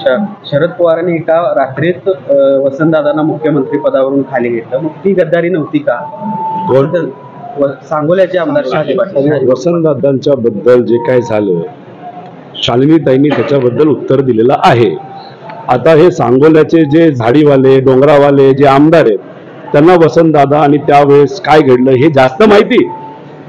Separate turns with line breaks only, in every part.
शरद पवारांनी एका रात्रीत वसंतदादांना मुख्यमंत्री पदावरून खाली घेतलं, मग ती गद्दारी नव्हती का? सांगोल्याचे आमदार
वसंतदादांच्या बद्दल जे काय झालं, शालिनीताईंनी त्याच्याबद्दल उत्तर दिलेलं आहे. आता हे सांगोल्याचे जे झाडीवाले डोंगरावाले जे आमदार आहेत त्यांना वसंतदादा आणि त्यावेळेस काय घडलं हे जास्त माहिती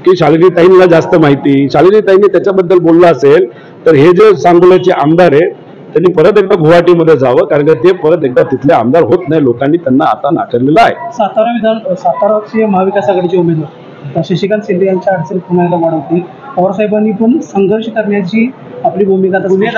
की शालिनीताईंना जास्त माहिती? शालिनीताईंनी त्याच्याबद्दल बोललं असेल तर हे जे सांगोल्याचे आमदार आहेत त्यांनी परत एकदा गुवाहाटीमध्ये जावं, कारण ते परत एकदा तिथले आमदार होत नाही. लोकांनी त्यांना आता नाकारलेलं आहे.
साताराचे महाविकास आघाडीचे उमेदवार शशिकांत शिंदे यांच्या अडचण पुन्हा एकदा वाढवतील. पवारसाहेबांनी पण संघर्ष करण्याची आपली भूमिका
गुन्हे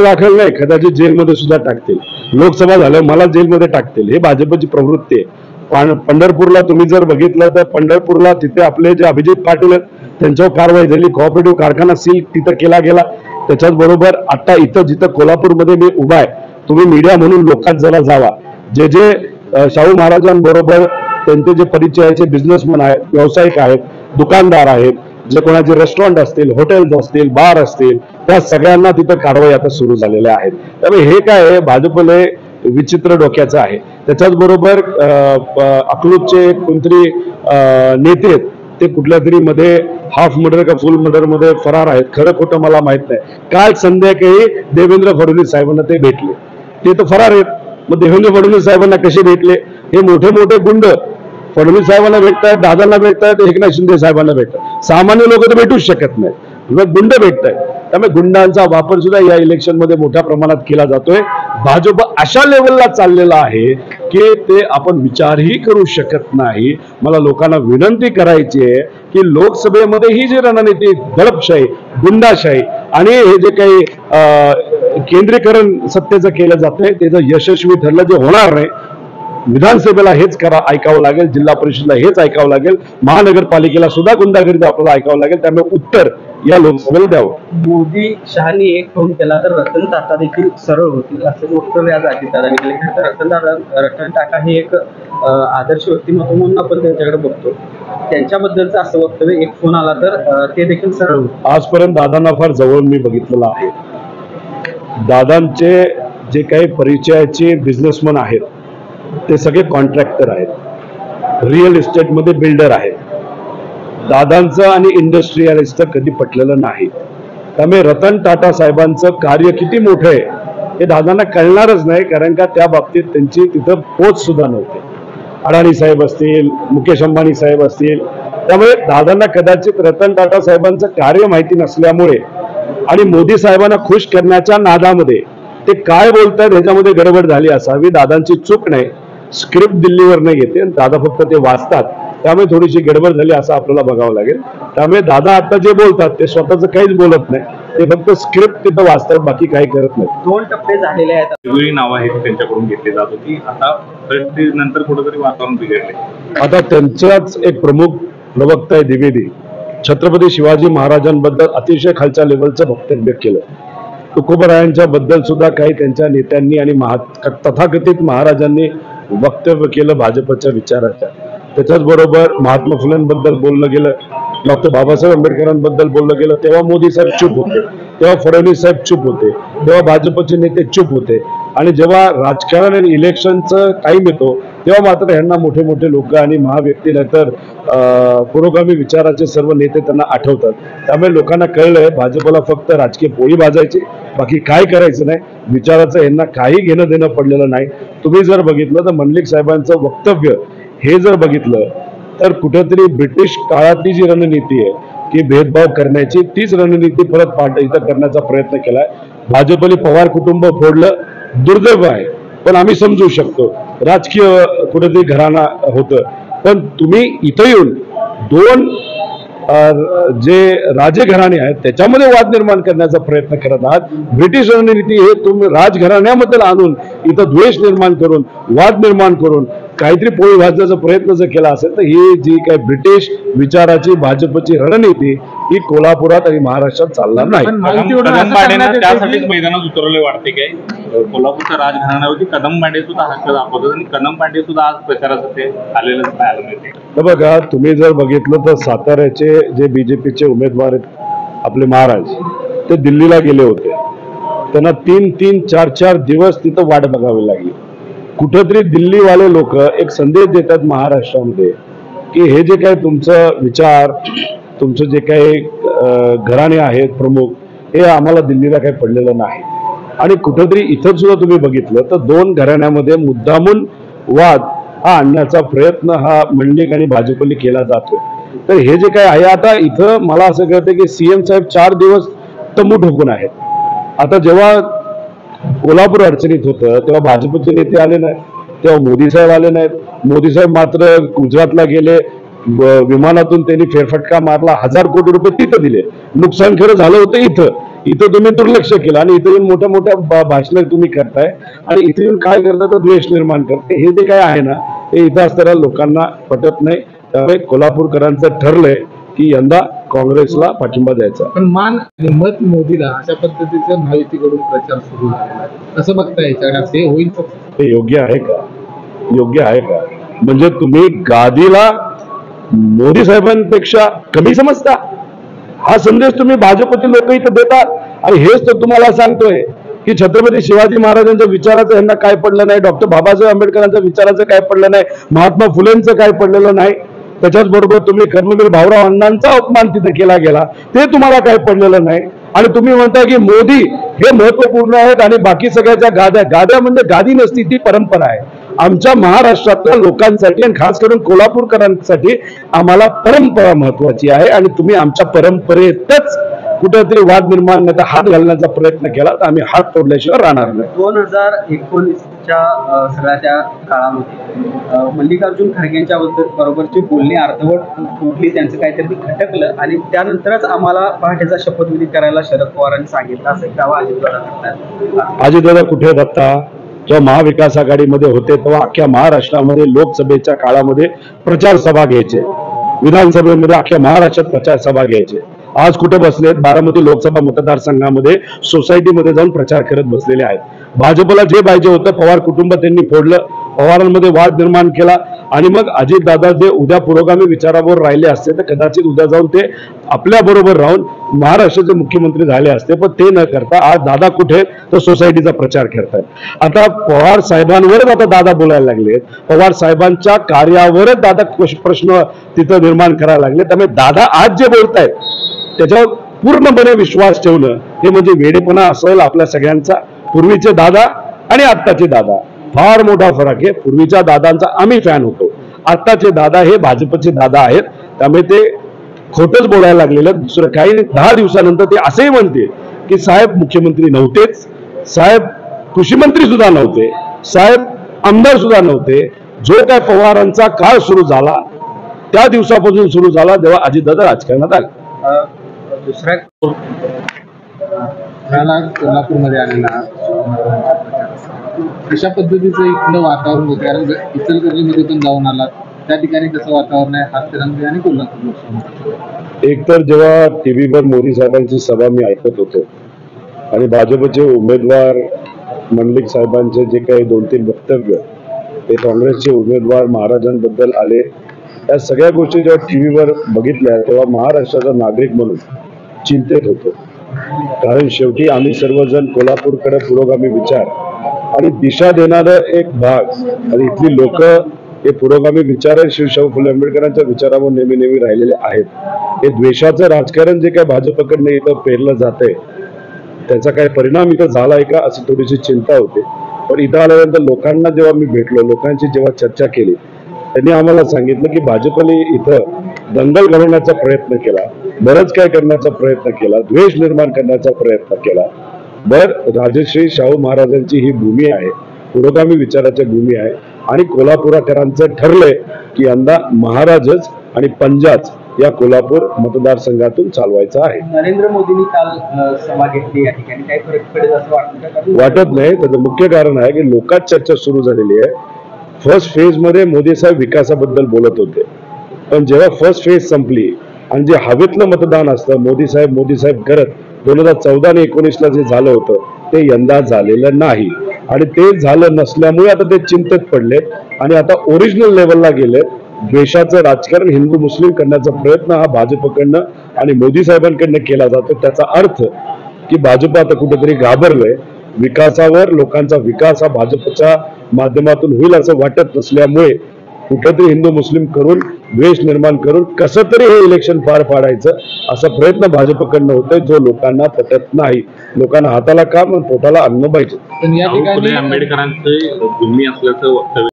दाखल नाही, कदाचित जेलमध्ये सुद्धा टाकतील. लोकसभा झालं मला जेलमध्ये टाकतील, हे भाजपची प्रवृत्ती आहे. पंढरपूरला तुम्ही जर बघितलं तर पंढरपूरला तिथे आपले जे अभिजित पाटील त्यांच्यावर कारवाई झाली. कोऑपरेटिव्ह कारखाना सील तिथं केला गेला. त्याच्याच बरोबर आता इथं जिथं कोल्हापूरमध्ये मी उभा आहे, तुम्ही मीडिया म्हणून लोकांत जरा जावा. जे जे शाहू महाराजांबरोबर त्यांचे जे परिचयाचे बिझनेसमॅन आहेत, व्यावसायिक आहेत, दुकानदार आहेत, जे कोणाचे रेस्टॉरंट असतील, हॉटेल्स असतील, बार असतील, त्या सगळ्यांना तिथं कारवाई आता सुरू झालेल्या आहेत. त्यामुळे हे काय आहे, भाजपला विचित्र डोक्याचं आहे. त्याच्याच बरोबर अकलूजचे कोणतरी नेते ते कुठल्या तरी मध्ये हाफ मर्डर का फुल मर्डर मध्ये फरार आहेत. खरं खोटं मला माहित नाही. काल संध्याकाळी देवेंद्र फडणवीस साहेबांना ते भेटले, ते तर फरार आहेत. मग देवेंद्र फडणवीस साहेबांना कसे भेटले? हे मोठे मोठे गुंड फडणवीस साहेबांना भेटतात, दादांना भेटतात, एकनाथ शिंदे साहेबांना भेटतात. सामान्य लोक तर भेटूच शकत नाहीत, गुंड भेटत आहेत. त्यामुळे गुंडांचा वापर सुद्धा या इलेक्शन मध्ये मोठ्या प्रमाणात केला जातोय. भाजप अशा लेवलला चाललेला आहे की ते आपण विचारही करू शकत नाही. मला लोकांना विनंती करायची आहे की लोकसभेमध्ये ही जी रणनीती दडपशाही, गुंडाशाही आणि हे जे काही केंद्रीकरण सत्तेचं केलं जातंय त्याचं यशस्वी ठरलं जे होणार नाही. विधानसभेला हेच ऐकावं लागेल, जिल्हा परिषदला हेच ऐकावं लागेल, महानगरपालिकेला सुद्धा गुंडागर्दी आपल्याला ऐकावं लागेल. त्यामुळे उत्तर या लोकसभेला द्यावं.
मोदी शहानी एक फोन केला तर रतन टाटा देखील सरळ होतील असं वक्तव्य आज अजितदादांनी केलं. रतन टाटा हे एक आदर्श व्यक्तिमत्व म्हणून आपण त्यांच्याकडे बघतो. त्यांच्याबद्दलचं असं वक्तव्य, एक फोन आला तर ते देखील सरळ होतील.
आजपर्यंत दादांना फार जवळ मी बघितलेलं आहे. दादांचे जे काही परिचयाचे बिझनेसमॅन आहेत ते सगळे कॉन्ट्रॅक्टर आहेत, रिअल इस्टेटमध्ये बिल्डर आहेत. दादांचं आणि इंडस्ट्रियलिस्टचं कधी पटलेलं नाही. त्यामुळे रतन टाटा साहेबांचं कार्य किती मोठं आहे हे दादांना कळणारच नाही, कारण का त्या बाबतीत त्यांची तिथं पोच सुद्धा नव्हती. अडाणी साहेब असतील, मुकेश अंबानी साहेब असतील. त्यामुळे दादांना कदाचित रतन टाटा साहेबांचं कार्य माहिती नसल्यामुळे आणि मोदी साहेबांना खुश करण्याच्या नादामध्ये ते काय बोलतात ह्याच्यामध्ये गडबड झाली असावी. दादांची चूक नाही, स्क्रिप्ट दिल्लीवर नाही येते, दादा फक्त ते वाचतात, त्यामुळे थोडीशी गडबड झाली असं आपल्याला बघावं लागेल. त्यामुळे दादा आता जे बोलतात ते स्वतःच काहीच बोलत नाही, ते फक्त स्क्रिप्ट तिथं वाचतात, बाकी काही करत नाही.
2 टप्पे झालेले आहेत.
वेगवेगळी नावं आहेत त्यांच्याकडून घेतली जात होती. आता नंतर कुठेतरी वातावरण बिघडले.
आता त्यांचाच एक प्रमुख प्रवक्ता आहे द्विवेदी, छत्रपती शिवाजी महाराजांबद्दल अतिशय खालच्या लेवलचं वक्तव्य केलं. तुकोबरायांच्या बद्दल सुद्धा काही त्यांच्या नेत्यांनी आणि तथाकथित महाराजांनी वक्तव्य केलं भाजपच्या विचाराच्या. त्याच्याच बरोबर महात्मा फुलेंबद्दल बोललं गेलं, डॉक्टर बाबासाहेब आंबेडकरांबद्दल बोललं गेलं. तेव्हा मोदी साहेब चूप होते, तेव्हा फडणवीस साहेब चूप होते, तेव्हा भाजपचे नेते चूप होते. आणि जेव्हा राजकारण आणि इलेक्शनचं टाइम येतो तेव्हा मात्र ह्यांना मोठे मोठे लोक आणि महाव्यक्ती तर पुरोगामी विचाराचे सर्व नेते त्यांना आठवतात. त्यामुळे लोकांना कळलंय भाजपला फक्त राजकीय पोळी भाजायची, बाकी काय करायचं नाही. विचाराचं यांना काही घेणं देणं पडलेलं नाही. तुम्ही जर बघितलं तर मंडलिक साहेबांचं वक्तव्य हे जर बघितलं तर कुठेतरी ब्रिटिश काळातली जी रणनीती आहे की भेदभाव करण्याची, तीच रणनीती परत इथं करण्याचा प्रयत्न केलाय. भाजपने पवार कुटुंब फोडलं, दुर्दैव आहे, पण आम्ही समजू शकतो. राजकीय कुठेतरी घराणा होतं, पण तुम्ही इथं येऊन 2 जे राजघराणे आहेत त्याच्यामध्ये वाद निर्माण करण्याचा प्रयत्न करत आहात. ब्रिटिश रणनीती हे तुम्ही राजघराण्याबद्दल आणून इथं द्वेष निर्माण करून, वाद निर्माण करून काहीतरी पोळी भाजण्याचा प्रयत्न जर केला असेल तर ही जी काही ब्रिटिश विचाराची भाजपची रणनीती ही कोल्हापुरात आणि महाराष्ट्रात चालणार नाही.
त्यासाठीच मैदानात उतरवले वाटते काय? कोल्हापूरच्या राजघराण्यावरती कदम बांडे सुद्धा हक्क दाखवतात आणि कदम बांडे सुद्धा आज प्रचारासाठी आलेलं पाहायला मिळते.
तर बघा, तुम्ही जर बघितलं तर साताऱ्याचे जे बीजेपीचे उमेदवार आहेत आपले महाराज, ते दिल्लीला गेले होते. त्यांना 3-3, 4-4 दिवस तिथं वाट बघावी लागली. कुठंतरी दिल्लीवाले लोक एक संदेश देतात महाराष्ट्रामध्ये की हे जे काही तुमचं विचार, तुमचं जे काही घराणे आहेत प्रमुख, हे आम्हाला दिल्लीला काही पडलेलं नाही. आणि कुठंतरी इथं सुद्धा तुम्ही बघितलं तर 2 घराण्यामध्ये मुद्दामून वाद हा आणण्याचा प्रयत्न हा मंडलिक आणि भाजपने केला जातोय. तर हे जे काय आहे आता इथं मला असं कळतं की सीएम साहेब 4 दिवस तंबू ठोकून आहेत. आता जेव्हा कोल्हापूर अडचणीत होतं तेव्हा भाजपचे नेते आले नाही, तेव्हा मोदी साहेब आले नाहीत. मोदी साहेब मात्र गुजरातला गेले, विमानातून त्यांनी फेरफटका मारला, 1000 कोटी रुपये तिथं दिले. नुकसान खरं झालं होतं इथं तुम्ही दुर्लक्ष केलं आणि इथं येऊन मोठ्या मोठ्या भाषण तुम्ही करताय आणि इथे येऊन काय करता तर द्वेष निर्माण करते. हे जे काय आहे ना हे इथं असताना लोकांना पटत नाही. त्यामुळे कोल्हापूरकरांचं ठरलंय की यंदा काँग्रेसला पाठिंबा द्यायचा.
पण मान आणि मत मोदीला अशा पद्धतीचा महायुतीकडून प्रचार सुरू झाला, कसं बघता याच्याकडे, ते होईल?
हे योग्य आहे का? योग्य आहे का? म्हणजे तुम्ही गादीला मोदी साहेबांपेक्षा कमी समजता? हा संदेश तुम्ही भाजपचे लोक इथं देतात. आणि हेच तर तुम्हाला सांगतोय की छत्रपती शिवाजी महाराजांच्या विचाराचं यांना काय पडलं नाही, डॉक्टर बाबासाहेब आंबेडकरांच्या विचाराचं काय पडलं नाही, महात्मा फुलेंचं काय पडलेलं नाही, त्याच्याच बरोबर तुम्ही कर्मवीर भाऊराव अण्णांचा अपमान तिथे केला गेला ते तुम्हाला काय पडलेलं नाही. आणि तुम्ही म्हणता की मोदी हे महत्वपूर्ण आहेत आणि बाकी सगळ्याच्या गाद्या म्हणजे गादी नसती, ती परंपरा आहे. आमच्या महाराष्ट्रातल्या लोकांसाठी आणि खास करून कोल्हापूरकरांसाठी आम्हाला परंपरा महत्वाची आहे आणि तुम्ही आमच्या परंपरेतच कुठेतरी वाद निर्माण नाही हात घालण्याचा प्रयत्न केला तर आम्ही हात तोडल्याशिवाय राहणार नाही.
2019च्या सगळ्या त्या काळामध्ये मल्लिकार्जुन खरगेंच्या बरोबरची बोलणी अर्धवट तुटली, त्यांचं काहीतरी खटकलं आणि त्यानंतरच आम्हाला पहाटेचा शपथविधी करायला शरद पवारांनी सांगितलं, असं दावा अजितदादा करतात.
अजितदादा कुठे होता? जेव्हा महाविकास आघाडीमध्ये होते तेव्हा अख्ख्या महाराष्ट्रामध्ये लोकसभेच्या काळामध्ये प्रचार सभा घ्यायचे, विधानसभेमध्ये अख्ख्या महाराष्ट्रात प्रचार सभा घ्यायचे. आज कुठे बसलेत? बारामती लोकसभा मतदारसंघामध्ये सोसायटीमध्ये जाऊन प्रचार करत बसलेले आहेत. भाजपला जे पाहिजे होतं पवार कुटुंब त्यांनी फोडलं, पवारांमध्ये वाद निर्माण केला आणि मग अजितदादा जे उद्या पुरोगामी विचारावर राहिले असते तर कदाचित उद्या जाऊन ते आपल्या बरोबर राहून महाराष्ट्राचे मुख्यमंत्री झाले असते. पण ते न करता आज दादा कुठे तर सोसायटीचा प्रचार करतायत. आता पवार साहेबांवरच आता दादा बोलायला लागलेत, पवार साहेबांच्या कार्यावरच दादा प्रश्न तिथं निर्माण करायला लागले. त्यामुळे दादा आज जे बोलतायत त्याच्यावर पूर्णपणे विश्वास ठेवणं हे म्हणजे वेडेपणा असेल आपल्या सगळ्यांचा. पूर्वीचे दादा आणि आत्ताचे दादा फार मोठा फरक आहे. पूर्वीच्या दादांचा आम्ही फॅन होतो, आत्ताचे दादा हे भाजपचे दादा आहेत. त्यामुळे ते खोटच बोलायला लागलेलं. दुसरं काही 10 दिवसानंतर ते असंही म्हणते की साहेब मुख्यमंत्री नव्हतेच, साहेब कृषी मंत्री सुद्धा नव्हते, साहेब आमदार सुद्धा नव्हते. जो काय पवारांचा काळ सुरू झाला त्या दिवसापासून सुरू झाला जेव्हा अजितदादा राजकारणात आले.
दुसऱ्या
कोल्हापूरमध्ये आलेला कशा पद्धतीचं इथलं वातावरण होतं? कारण इचलकरंजीमध्ये पण जाऊन आला, त्या ठिकाणी कसं वातावरण आहे हातकणंगले आणि कोल्हापूर?
एकतर जेव्हा टीव्हीवर मोदी साहेबांची सभा मी ऐकत होतो आणि भाजपचे उमेदवार मंडलिक साहेबांचे जे काही 2-3 वक्तव्य ते काँग्रेसचे उमेदवार महाराजांबद्दल आले, त्या सगळ्या गोष्टी जेव्हा टीव्हीवर बघितल्या तेव्हा महाराष्ट्राचा नागरिक म्हणून चिंतेत होतो. कारण शेवटी आम्ही सर्वजण कोल्हापूरकडे पुरोगामी विचार आणि दिशा देणारं एक भाग आणि इथली लोक हे पुरोगामी विचार शिवशाहू फुले आंबेडकरांच्या विचारावर नेहमी राहिलेले आहेत. हे द्वेषाचं राजकारण जे काय भाजपकडनं इथं पेरलं जातंय त्याचा काय परिणाम इथं झालाय का अशी थोडीशी चिंता होते. पण इथं आल्यानंतर लोकांना जेव्हा मी भेटलो, लोकांची जेव्हा चर्चा केली, त्यांनी आम्हाला सांगितलं की भाजपने इथं दंगल घडवण्याचा प्रयत्न केला, बरंच काय करण्याचा प्रयत्न केला, द्वेष निर्माण करण्याचा प्रयत्न केला. राजश्री शाहू महाराजांची ही भूमी आहे, पुरोगामी विचाराची भूमी आहे आणि कोल्हापूरकरांचं ठरलंय की यंदा महाराजच आणि पंजाच या कोल्हापूर मतदारसंघातून चालवायचा आहे.
नरेंद्र मोदींनी काल सभा घेतली, या ठिकाणी काही फरक पडेल असं
वाटत नाही. त्याचं मुख्य कारण आहे की लोकात चर्चा सुरू झालेली आहे. फर्स्ट फेज मध्ये मोदी साहेब विकासाबद्दल बोलत होते, पण जेव्हा फर्स्ट फेज संपली आणि जे हवेतलं मतदान असतं मोदी साहेब करत 2014 आणि 19ला जे झालं होतं ते यंदा झालेलं नाही आणि ते झालं नसल्यामुळे आता ते चिंतेत पडले आणि आता ओरिजिनल लेवलला गेले. द्वेषाचं राजकारण हिंदू मुस्लिम करण्याचा प्रयत्न हा भाजपकडनं आणि मोदी साहेबांकडनं केला जातो. त्याचा अर्थ की भाजप आता कुठेतरी घाबरलंय विकासावर लोकांचा विकास हा भाजपच्या माध्यमातून होईल असं वाटत नसल्यामुळे कुठेतरी हिंदू मुस्लिम करून द्वेष निर्माण करून कसं तरी हे इलेक्शन पार पाडायचं असा प्रयत्न भाजपकडनं होतोय, जो लोकांना पटत नाही. लोकांना हाताला काम आणि पोटाला अन्न पाहिजे.
पण या
फुले
ठिकाणी
आंबेडकरांचे भूमी असल्याचं वक्तव्य